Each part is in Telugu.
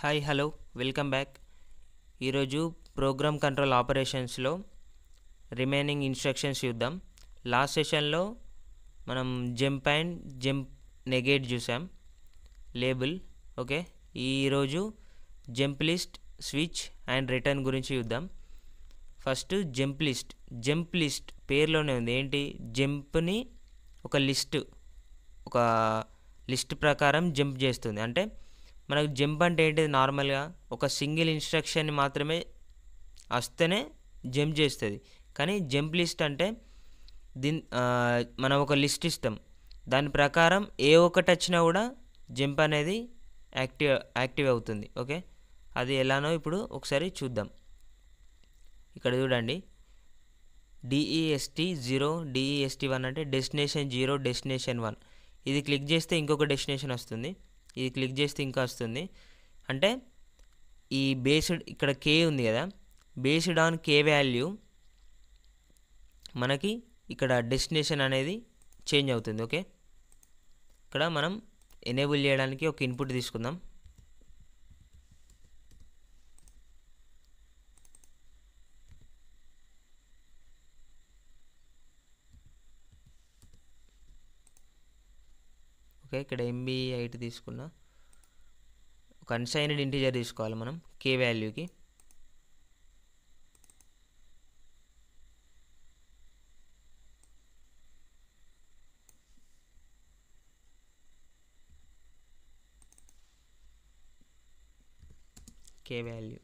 Hi hello welcome back. ఈరోజు ప్రోగ్రామ్ కంట్రోల్ ఆపరేషన్స్లో రిమైనింగ్ ఇన్స్ట్రక్షన్స్ చూద్దాం. లాస్ట్ సెషన్లో మనం జంప్ అండ్ జంప్ నెగేట్ చూసాం, లేబుల్. ఓకే, ఈరోజు jump list, switch and return గురించి చూద్దాం. ఫస్ట్ జంప్ లిస్ట్ పేరులోనే ఉంది. ఏంటి? జంప్ని ఒక లిస్ట్ ప్రకారం జంప్ చేస్తుంది. అంటే మనకు జంప్ అంటే ఏంటిది? నార్మల్గా ఒక సింగిల్ ఇన్స్ట్రక్షన్ మాత్రమే వస్తేనే జంప్ చేస్తుంది. కానీ జంప్ లిస్ట్ అంటే మనం ఒక లిస్ట్ ఇస్తాం, దాని ప్రకారం ఏ ఒక్కటి వచ్చినా కూడా జంప్ అనేది యాక్టివ్ అవుతుంది. ఓకే, అది ఎలానో ఇప్పుడు ఒకసారి చూద్దాం. ఇక్కడ చూడండి, DEST 0 DEST 1 అంటే డెస్టినేషన్ 0 డెస్టినేషన్ 1. ఇది క్లిక్ చేస్తే ఇంకొక డెస్టినేషన్ వస్తుంది, ఇది క్లిక్ చేస్తే ఇంకా వస్తుంది. అంటే ఈ బేస్డ్ ఇక్కడ K ఉంది కదా, బేస్డ్ ఆన్ K వాల్యూ మనకి ఇక్కడ డెస్టినేషన్ అనేది చేంజ్ అవుతుంది. ఓకే, ఇక్కడ మనం ఎనేబుల్ చేయడానికి ఒక ఇన్పుట్ తీసుకుందాం. ఓకే, ఇక్కడ MB8 తీసుకున్నా. ఒక అన్సైన్డ్ ఇంటీజర్ తీసుకోవాలి మనం K వాల్యూకి. K value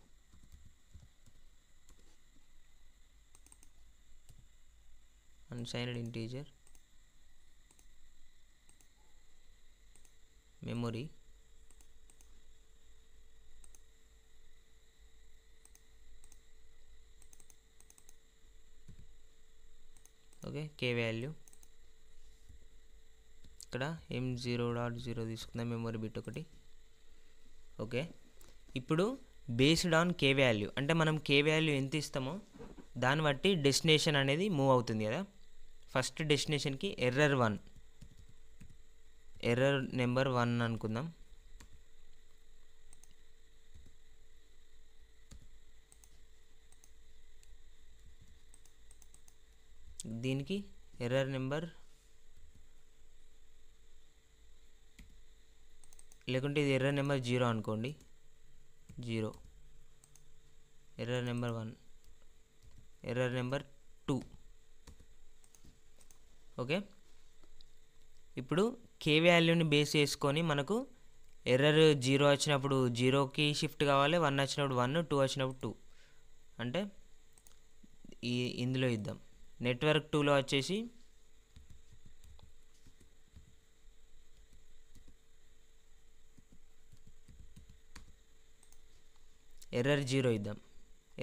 unsigned integer memory. Okay, K value ఇక్కడ M0.0 తీసుకుందాం, మెమొరీ బిట్ ఒకటి. ఓకే, ఇప్పుడు బేస్డ్ ఆన్ K వాల్యూ అంటే మనం K వాల్యూ ఎంత ఇస్తామో దాన్ని బట్టి డెస్టినేషన్ అనేది మూవ్ అవుతుంది కదా. ఫస్ట్ డెస్టినేషన్కి ఎర్రర్ నెంబర్ 1 అనుకుందాం. దీనికి ఎర్రర్ నెంబర్, లేకుంటే ఇది ఎర్రర్ నెంబర్ 0 అనుకోండి, 0. Error number 1, error number 2. Okay, ఇప్పుడు K వాల్యూని బేస్ చేసుకొని మనకు ఎర్రర్ 0 వచ్చినప్పుడు 0కి షిఫ్ట్ కావాలి, 1 వచ్చినప్పుడు 1, 2 వచ్చినప్పుడు 2. అంటే ఇందులో ఇద్దాం. నెట్వర్క్ 2లో వచ్చేసి ఎర్రర్ 0 ఇద్దాం.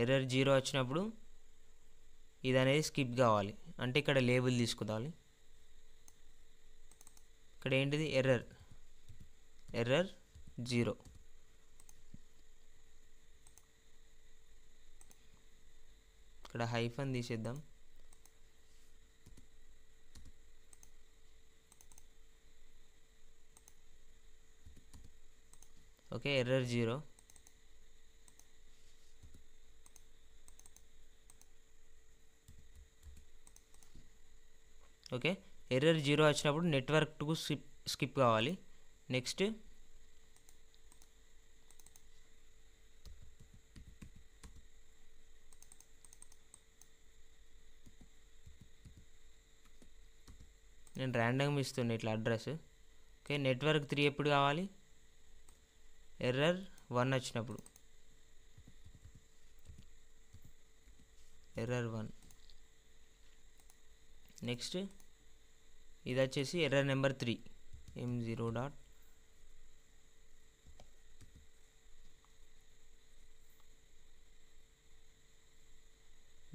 ఎర్రర్ 0 వచ్చినప్పుడు ఇది అనేది స్కిప్ కావాలి, అంటే ఇక్కడ లేబుల్ తీసుకుందాం. ఇక్కడ ఏంటిది? ఎర్రర్ 0. ఇక్కడ హైఫన్ తీసేద్దాం. Okay, error 0. ఓకే, ఎర్రర్ 0 వచ్చినప్పుడు నెట్వర్క్ 2 స్కిప్ కావాలి. నెక్స్ట్ నేను ర్యాండమ్గా ఇస్తున్నా ఇట్లా అడ్రస్. ఓకే, నెట్వర్క్ 3 ఎప్పుడు కావాలి? ఎర్రర్ 1 వచ్చినప్పుడు. ఎర్రర్ 1. నెక్స్ట్ ఇది వచ్చేసి error number 3, M0.0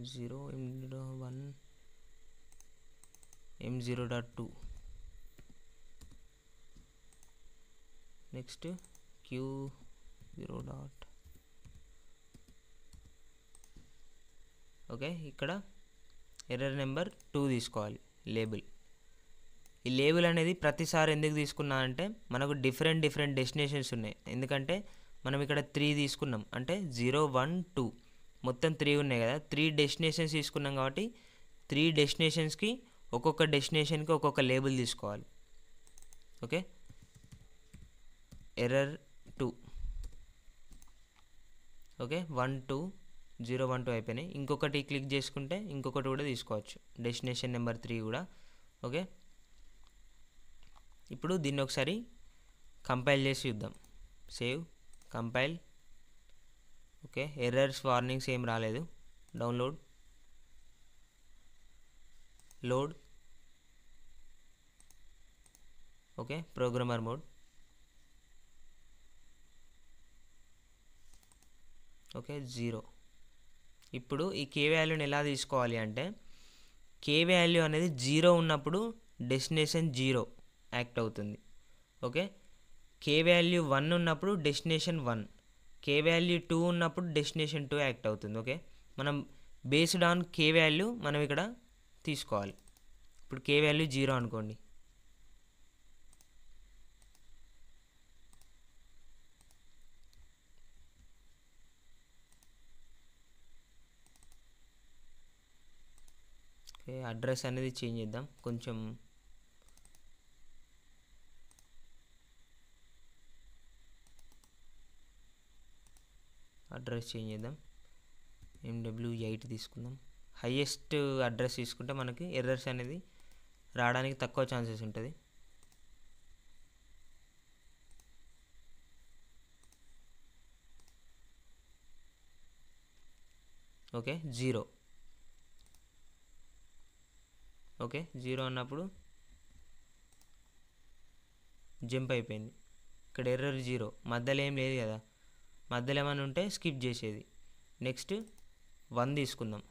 M0.1 M0.2. Next Q0. Okay, ఇక్కడ ఎర్రర్ నెంబర్ 2 తీసుకోవాలి లేబుల్. ఈ లేబుల్ అనేది ప్రతిసారి ఎందుకు తీసుకున్నా అంటే మనకు డిఫరెంట్ డెస్టినేషన్స్ ఉన్నాయి. ఎందుకంటే మనం ఇక్కడ 3 తీసుకున్నాం, అంటే 0 1 2 మొత్తం 3 ఉన్నాయి కదా. 3 డెస్టినేషన్స్ తీసుకున్నాం కాబట్టి 3 డెస్టినేషన్స్కి ఒక్కొక్క డెస్టినేషన్కి ఒక్కొక్క లేబుల్ తీసుకోవాలి. Okay, error 2. ఓకే, 1 2 0 1 2 అయిపోయినాయి. ఇంకొకటి క్లిక్ చేసుకుంటే ఇంకొకటి కూడా తీసుకోవచ్చు, డెస్టినేషన్ నెంబర్ 3 కూడా. ఓకే, ఇప్పుడు దీన్ని ఒకసారి కంపైల్ చేసి చూద్దాం. Save, compile. Okay, errors warnings ఏం రాలేదు. Download, load. Okay, programmer mode. Okay, 0. ఇప్పుడు ఈ కే వాల్యూని ఎలా తీసుకోవాలి అంటే, కే వాల్యూ అనేది 0 ఉన్నప్పుడు డెస్టినేషన్ 0 యాక్ట్ అవుతుంది. ఓకే, కే వాల్యూ 1 ఉన్నప్పుడు డెస్టినేషన్ 1, కే వాల్యూ 2 ఉన్నప్పుడు డెస్టినేషన్ 2 యాక్ట్ అవుతుంది. ఓకే, మనం బేస్డ్ ఆన్ కే వాల్యూ మనం ఇక్కడ తీసుకోవాలి. ఇప్పుడు కే వాల్యూ 0 అనుకోండి. ఓకే, అడ్రస్ అనేది చేంజ్ చేద్దాం కొంచెం. అడ్రస్ చేంజ్ చేద్దాం, MW8 తీసుకుందాం. హైయెస్ట్ అడ్రస్ తీసుకుంటే మనకి ఎర్రర్స్ అనేది రావడానికి తక్కువ ఛాన్సెస్ ఉంటుంది. ఓకే, 0. ఓకే, 0 అన్నప్పుడు జంప్ అయిపోయింది. ఇక్కడ ఎర్రర్ 0, మధ్యలో ఏం లేదు కదా. మధ్యలో ఏమైనా ఉంటే స్కిప్ చేసేది. నెక్స్ట్ 1 తీసుకుందాం.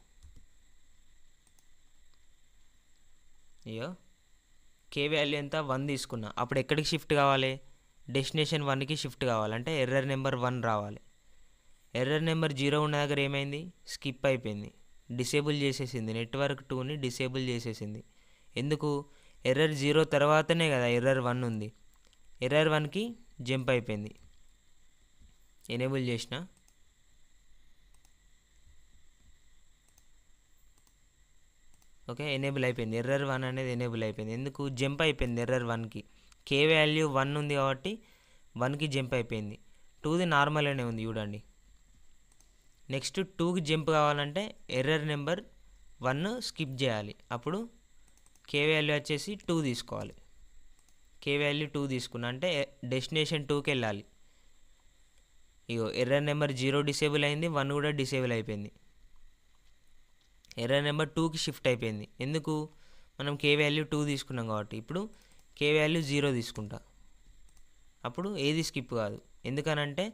అయ్యో, కే వాల్యూ ఎంత 1 తీసుకున్నా. అప్పుడు ఎక్కడికి షిఫ్ట్ కావాలి? డెస్టినేషన్ 1కి షిఫ్ట్ కావాలంటే ఎర్రర్ నెంబర్ 1 రావాలి. ఎర్రర్ నెంబర్ 0 ఉన్న దగ్గర ఏమైంది? స్కిప్ అయిపోయింది, డిసేబుల్ చేసేసింది. నెట్వర్క్ 2ని డిసేబుల్ చేసేసింది. ఎందుకు? ఎర్రర్ 0 తర్వాతనే కదా ఎర్రర్ 1 ఉంది. ఎర్రర్ 1కి జంప్ అయిపోయింది. ఎనేబుల్ చేసిన. ఓకే, ఎనేబుల్ అయిపోయింది. ఎర్రర్ 1 అనేది ఎనేబుల్ అయిపోయింది. ఎందుకు? జంప్ అయిపోయింది ఎర్రర్ 1కి. కే వాల్యూ 1 ఉంది కాబట్టి 1కి జంప్ అయిపోయింది. 2ది నార్మల్గానే ఉంది చూడండి. నెక్స్ట్ 2కి జంప్ కావాలంటే ఎర్రర్ నెంబర్ 1 స్కిప్ చేయాలి. అప్పుడు కే వాల్యూ వచ్చేసి 2 తీసుకోవాలి. కే వాల్యూ 2 తీసుకున్నా అంటే డెస్టినేషన్ 2కి వెళ్ళాలి. ఇగో ఎర్రర్ నెంబర్ 0 డిసేబుల్ అయింది, 1 కూడా డిసేబుల్ అయిపోయింది. ఎర్రర్ నెంబర్ 2కి షిఫ్ట్ అయిపోయింది. ఎందుకు? మనం కే వాల్యూ 2 తీసుకున్నాం కాబట్టి. ఇప్పుడు కే వాల్యూ 0 తీసుకుంటా, అప్పుడు ఏది స్కిప్ కాదు. ఎందుకనంటే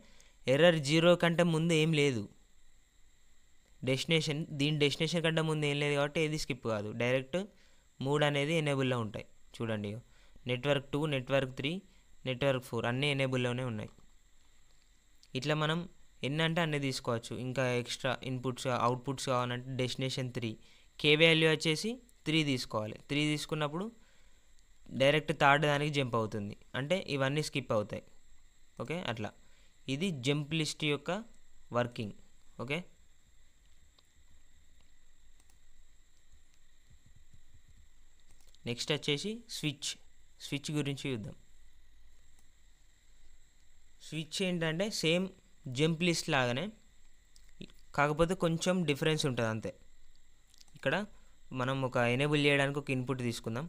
ఎర్రర్ 0 కంటే ముందు ఏం లేదు. దీని డెస్టినేషన్ కంటే ముందు ఏం లేదు కాబట్టి ఏది స్కిప్ కాదు. డైరెక్ట్ 3 అనేది ఎనేబుల్లో ఉంటాయి. చూడండి, నెట్వర్క్ 2, నెట్వర్క్ 3, నెట్వర్క్ 4 అన్నీ ఎనేబుల్లోనే ఉన్నాయి. ఇట్లా మనం ఎన్నంటే అన్నీ తీసుకోవచ్చు. ఇంకా ఎక్స్ట్రా ఇన్పుట్స్ అవుట్పుట్స్ కావాలంటే డెస్టినేషన్ 3, కే వాల్యూ వచ్చేసి 3 తీసుకోవాలి. 3 తీసుకున్నప్పుడు డైరెక్ట్ థర్డ్ దానికి జంప్ అవుతుంది, అంటే ఇవన్నీ స్కిప్ అవుతాయి. ఓకే, అట్లా ఇది జంప్ లిస్ట్ యొక్క వర్కింగ్. ఓకే, నెక్స్ట్ వచ్చేసి స్విచ్ గురించి చూద్దాం. స్విచ్ ఏంటంటే సేమ్ జంప్ లిస్ట్ లాగానే, కాకపోతే కొంచెం డిఫరెన్స్ ఉంటుంది అంతే. ఇక్కడ మనం ఒక ఎనేబుల్ చేయడానికి ఒక ఇన్పుట్ తీసుకుందాం.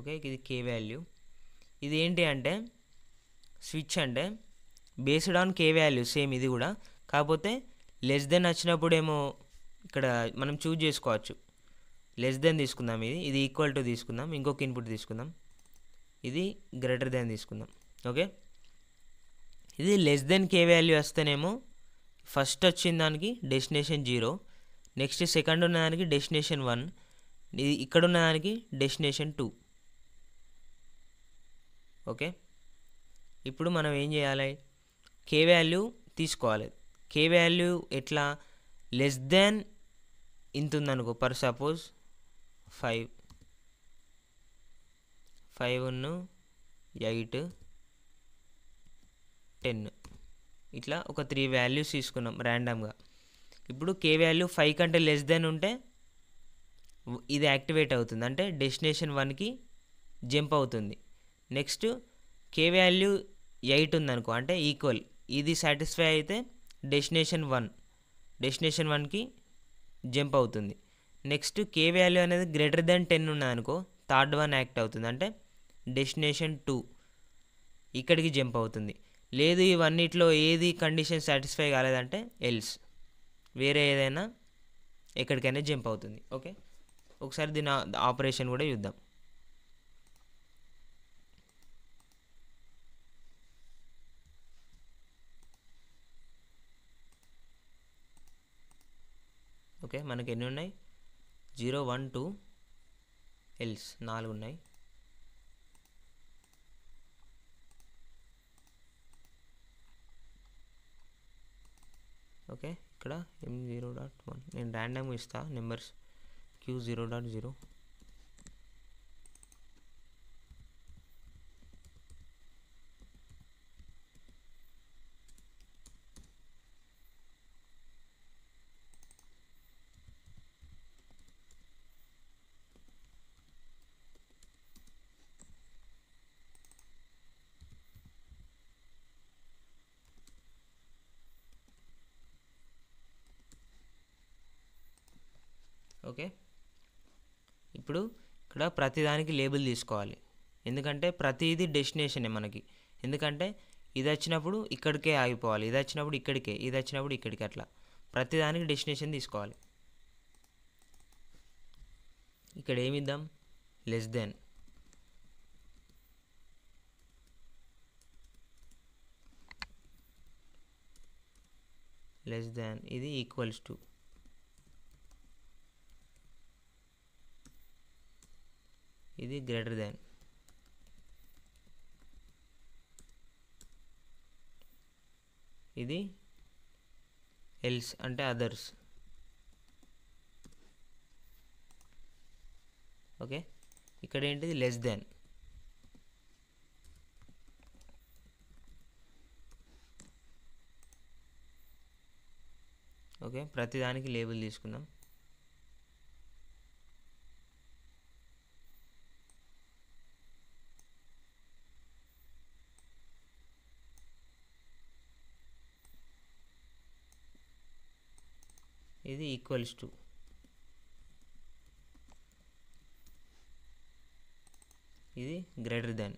ఓకే, ఇది కే వాల్యూ. ఇది ఏంటి అంటే స్విచ్ అంటే based on K value same ఇది కూడా, కాకపోతే లెస్ దెన్ వచ్చినప్పుడేమో ఇక్కడ మనం చూజ్ చేసుకోవచ్చు. లెస్ దెన్ తీసుకుందాం, ఇది ఈక్వల్ టు తీసుకుందాం. ఇంకొక ఇన్పుట్ తీసుకుందాం, ఇది గ్రేటర్ దెన్ తీసుకుందాం. ఓకే, ఇది లెస్ దెన్ కే వాల్యూ వస్తేనేమో ఫస్ట్ వచ్చిన దానికి డెస్టినేషన్ 0, నెక్స్ట్ సెకండ్ ఉన్న దానికి డెస్టినేషన్ 1, ఇది ఇక్కడ ఉన్న దానికి డెస్టినేషన్ 2. ఓకే, ఇప్పుడు మనం ఏం చేయాలి? కే వాల్యూ తీసుకోవాలి. కే వాల్యూ ఎట్లా? లెస్ దెన్ ఇంత ఉందనుకో, పర్ సపోజ్ 5 5 8 10 ఇట్లా ఒక 3 వాల్యూస్ తీసుకున్నాం ర్యాండమ్గా. ఇప్పుడు కే వాల్యూ 5 కంటే లెస్ దెన్ ఉంటే ఇది యాక్టివేట్ అవుతుంది, అంటే డెస్టినేషన్ 1కి జంప్ అవుతుంది. నెక్స్ట్ కే వాల్యూ 8 ఉందనుకో, అంటే ఈక్వల్, ఇది సాటిస్ఫై అయితే డెస్టినేషన్ 1కి జంప్ అవుతుంది. నెక్స్ట్ కే వాల్యూ అనేది గ్రేటర్ దెన్ 10 ఉన్నదనుకో, థర్డ్ వన్ యాక్ట్ అవుతుంది, అంటే డెస్టినేషన్ 2 ఇక్కడికి జంప్ అవుతుంది. లేదు ఇవన్నిట్లో ఏది కండిషన్ సాటిస్ఫై కాలేదంటే ఎల్స్, వేరే ఏదైనా ఎక్కడికైనా జంప్ అవుతుంది. ఓకే, ఒకసారి దీని ఆపరేషన్ కూడా చూద్దాం. ఓకే, మనకి ఎన్ని ఉన్నాయి? 0 1 2 ఎల్స్ 4 ఉన్నాయి. ఓకే, ఇక్కడ m0.1 నేను ర్యాండమ్ ఇస్తా నెంబర్స్, q0.0. ఓకే, ఇప్పుడు ఇక్కడ ప్రతిదానికి లేబుల్ తీసుకోవాలి, ఎందుకంటే ప్రతిదీ డెస్టినేషనే మనకి. ఎందుకంటే ఇది వచ్చినప్పుడు ఇక్కడికే ఆగిపోవాలి, ఇది వచ్చినప్పుడు ఇక్కడికే, ఇది వచ్చినప్పుడు ఇక్కడికి, అట్లా ప్రతిదానికి డెస్టినేషన్ తీసుకోవాలి. ఇక్కడ ఏమిద్దాం? Less than. ఇది ఈక్వల్స్ టు, ఇది గ్రేటర్ దాన్, ఇది ఎల్స్ అంటే అదర్స్. ఓకే, ఇక్కడ ఏంటిది? Less than. ఓకే, ప్రతిదానికి లేబుల్ తీసుకుందాం. ఇది ఈక్వల్స్ టు, ఇది greater than.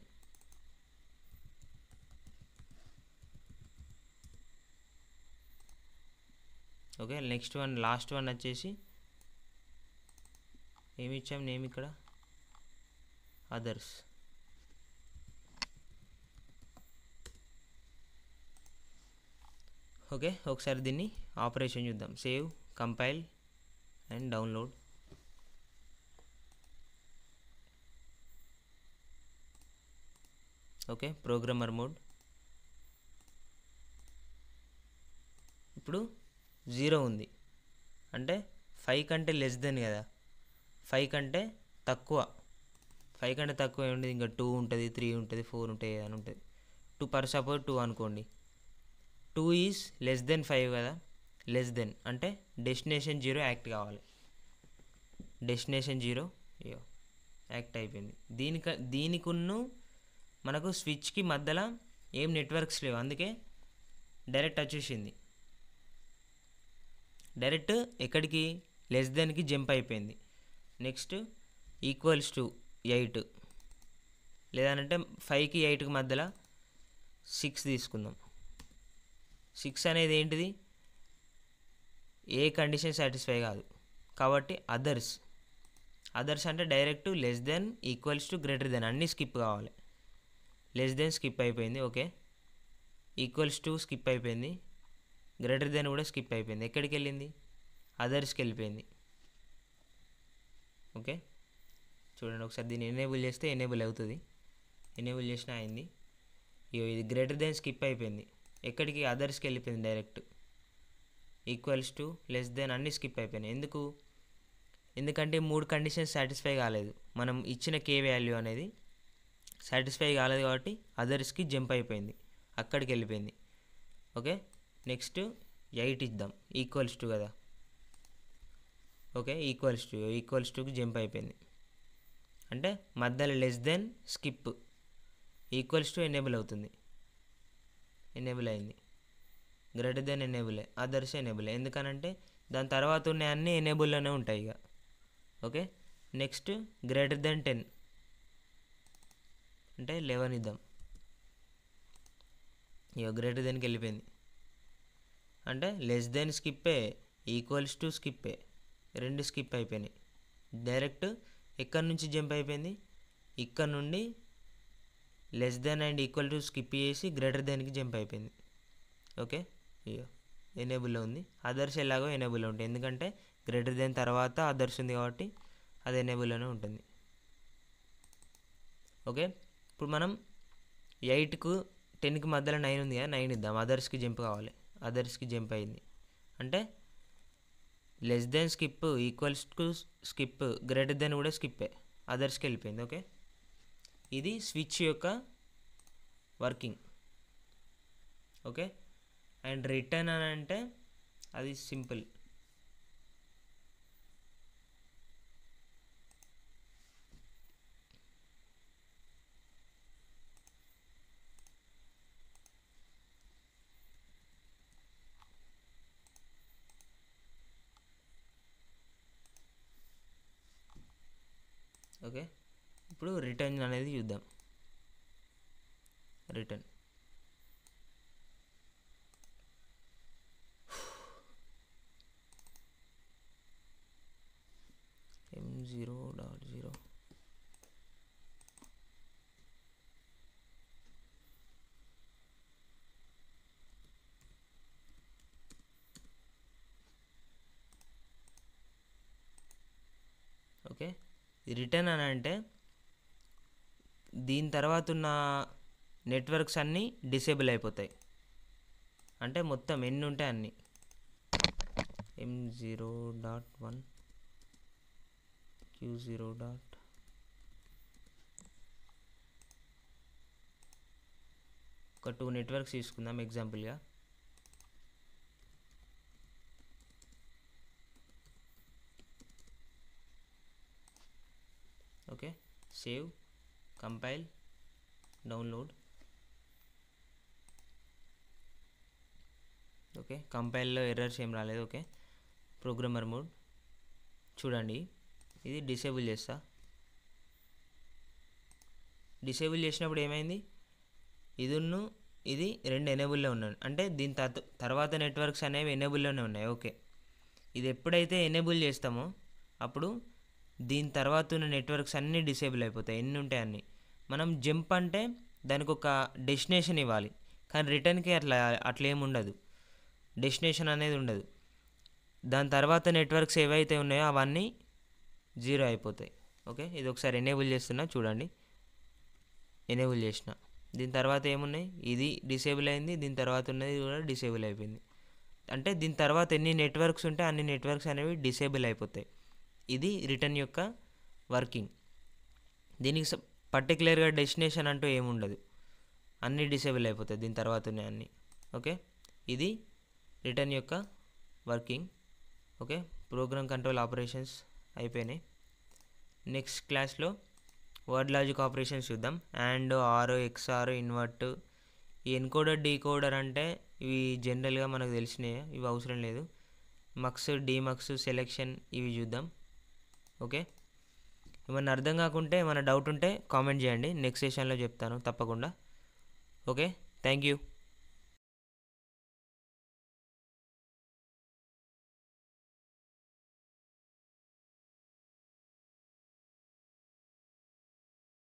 Okay, next one, last one వచ్చేసి ఏమి ఇచ్చాం నేమ్ ఇక్కడ? అదర్స్. ఓకే, ఒకసారి దీన్ని ఆపరేషన్ చూద్దాం. Save, compile and download. Okay, programmer mode. ఇప్పుడు 0 ఉంది, అంటే 5 కంటే లెస్ దెన్ కదా, 5 కంటే తక్కువ. 5 కంటే తక్కువ ఏముంటుంది? ఇంకా 2 ఉంటుంది, 3 ఉంటుంది, 4 ఉంటుంది, ఏదైనా ఉంటుంది. 2 పర్ సపోజ్ 2 అనుకోండి. 2 ఈజ్ లెస్ దెన్ 5 కదా, లెస్ దెన్ అంటే డెస్టినేషన్ 0 యాక్ట్ కావాలి. డెస్టినేషన్ 0 యాక్ట్ అయిపోయింది. దీనికున్ను మనకు స్విచ్కి మధ్యలో ఏం నెట్వర్క్స్ లేవు, అందుకే డైరెక్ట్ వచ్చేసింది. డైరెక్ట్ ఎక్కడికి? లెస్ దెన్కి జంప్ అయిపోయింది. నెక్స్ట్ ఈక్వల్స్ టు 8, లేదంటే 5కి 8కి మధ్యలో 6 తీసుకుందాం. 6 అనేది ఏంటిది? ఏ కండిషన్ సాటిస్ఫై కాదు కాబట్టి అదర్స్. అదర్స్ అంటే direct less than, equals to, greater than అన్నీ స్కిప్ కావాలి. లెస్ దెన్ స్కిప్ అయిపోయింది. ఓకే, ఈక్వల్స్ టు స్కిప్ అయిపోయింది, గ్రేటర్ దెన్ కూడా స్కిప్ అయిపోయింది. ఎక్కడికి వెళ్ళింది? అదర్స్కి వెళ్ళిపోయింది. ఓకే, చూడండి ఒకసారి దీన్ని ఎనేబుల్ చేస్తే ఎనేబుల్ అవుతుంది. ఎనేబుల్ చేసినా అయింది. ఇది గ్రేటర్ దెన్ స్కిప్ అయిపోయింది, ఎక్కడికి? అదర్స్కి వెళ్ళిపోయింది direct. Equals to, less than అన్నీ స్కిప్ అయిపోయినాయి. ఎందుకు? ఎందుకంటే 3 కండిషన్స్ సాటిస్ఫై కాలేదు, మనం ఇచ్చిన కే వాల్యూ అనేది సాటిస్ఫై కాలేదు కాబట్టి అదర్స్కి జంప్ అయిపోయింది, అక్కడికి వెళ్ళిపోయింది. ఓకే, నెక్స్ట్ 8 ఇద్దాం, ఈక్వల్స్ టు కదా. ఓకే, ఈక్వల్స్ టుకి జంప్ అయిపోయింది, అంటే మధ్యలో less than skip, equals to enable అవుతుంది, ఎనేబుల్ అయింది. Greater than enable, others enable, ఎందుకనంటే దాని తర్వాత ఉన్న అన్నీ ఎనేబుల్లోనే ఉంటాయి ఇక. ఓకే, నెక్స్ట్ గ్రేటర్ దెన్ 10 అంటే 11 ఇద్దాం. ఇక గ్రేటర్ దెన్కి వెళ్ళిపోయింది, అంటే లెస్ దెన్ స్కిప్పే, ఈక్వల్స్ టు స్కిప్పే, రెండు స్కిప్ అయిపోయినాయి. డైరెక్ట్ ఎక్కడి నుంచి జంప్ అయిపోయింది, ఇక్కడ నుండి less than and equal to skip చేసి గ్రేటర్ దెన్కి జంప్ అయిపోయింది. ఓకే, ఇక ఎనేబుల్లో ఉంది. అదర్స్ ఎలాగో ఎనేబుల్లో ఉంటాయి, ఎందుకంటే గ్రేటర్ దెన్ తర్వాత అదర్స్ ఉంది కాబట్టి అది ఎనేబుల్లోనే ఉంటుంది. ఓకే, ఇప్పుడు మనం 8కు 10కి మధ్యలో 9 ఉంది కదా, 9 ఇద్దాం. అదర్స్కి జంప్ కావాలి, అదర్స్కి జంప్ అయింది, అంటే less than skip, equals to skip, greater than కూడా స్కిప్పే, అదర్స్కి వెళ్ళిపోయింది. ఓకే, ఇది స్విచ్ యొక్క వర్కింగ్. ఓకే, అండ్ రిటర్న్ అని అంటే అది సింపుల్. ఓకే, ఇప్పుడు రిటర్న్ అనేది చూద్దాం. Return M0.0. ఓకే, రిటర్న్ అని అంటే దీని తర్వాత ఉన్న నెట్వర్క్స్ అన్నీ డిసేబుల్ అయిపోతాయి, అంటే మొత్తం ఎన్ని ఉంటాయి అన్నీ. M0.1 Q0. ఒక 2 నెట్వర్క్స్ తీసుకుందాం ఎగ్జాంపుల్గా. Okay, save, compile, download. Okay, కంపైల్లో ఎర్రర్స్ ఏం రాలేదు. ఓకే, ప్రోగ్రామర్ మోడ్ చూడండి, ఇది డిసేబుల్ చేస్తా. డిసేబుల్ చేసినప్పుడు ఏమైంది, ఇది రెండు ఎనేబుల్లో ఉన్నాయి, అంటే దీని తర్వాత నెట్వర్క్స్ అనేవి ఎనేబుల్లోనే ఉన్నాయి. ఓకే, ఇది ఎప్పుడైతే ఎనేబుల్ చేస్తామో అప్పుడు దీని తర్వాత ఉన్న నెట్వర్క్స్ అన్నీ డిసేబుల్ అయిపోతాయి, ఎన్ని ఉంటాయి అన్నీ. మనం జంప్ అంటే దానికి ఒక డెస్టినేషన్ ఇవ్వాలి, కానీ రిటర్న్కి అట్లా ఏమి ఉండదు, డెస్టినేషన్ అనేది ఉండదు. దాని తర్వాత నెట్వర్క్స్ ఏవైతే ఉన్నాయో అవన్నీ 0 అయిపోతాయి. ఓకే, ఇది ఒకసారి ఎనేబుల్ చేస్తున్నా చూడండి. ఎనేబుల్ చేసిన దీని తర్వాత ఏమున్నాయి, ఇది డిసేబుల్ అయింది, దీని తర్వాత ఉన్నది కూడా డిసేబుల్ అయిపోయింది, అంటే దీని తర్వాత ఎన్ని నెట్వర్క్స్ ఉంటే అన్ని నెట్వర్క్స్ అనేవి డిసేబుల్ అయిపోతాయి. ఇది రిటర్న్ యొక్క వర్కింగ్. దీనికి పర్టికులర్గా డెస్టినేషన్ అంటూ ఏముండదు, అన్నీ డిసేబుల్ అయిపోతాయి దీని తర్వాత ఉన్నాయి అన్నీ. ఓకే, ఇది రిటర్న్ యొక్క working. Okay, program control operations అయిపోయినాయి. నెక్స్ట్ క్లాస్లో వర్డ్ లాజిక్ ఆపరేషన్స్ చూద్దాం. And, or, XOR, invert. ఈ ఎన్కోడర్ డీకోడర్ అంటే ఇవి జనరల్గా మనకు తెలిసినాయి, ఇవి అవసరం లేదు. మక్స్, డీమక్స్, సెలెక్షన్ ఇవి చూద్దాం. ఓకే, ఏమన్నా అర్థం కాకుంటే ఏమైనా డౌట్ ఉంటే కామెంట్ చేయండి, నెక్స్ట్ సెషన్లో చెప్తాను తప్పకుండా. Okay, thank you.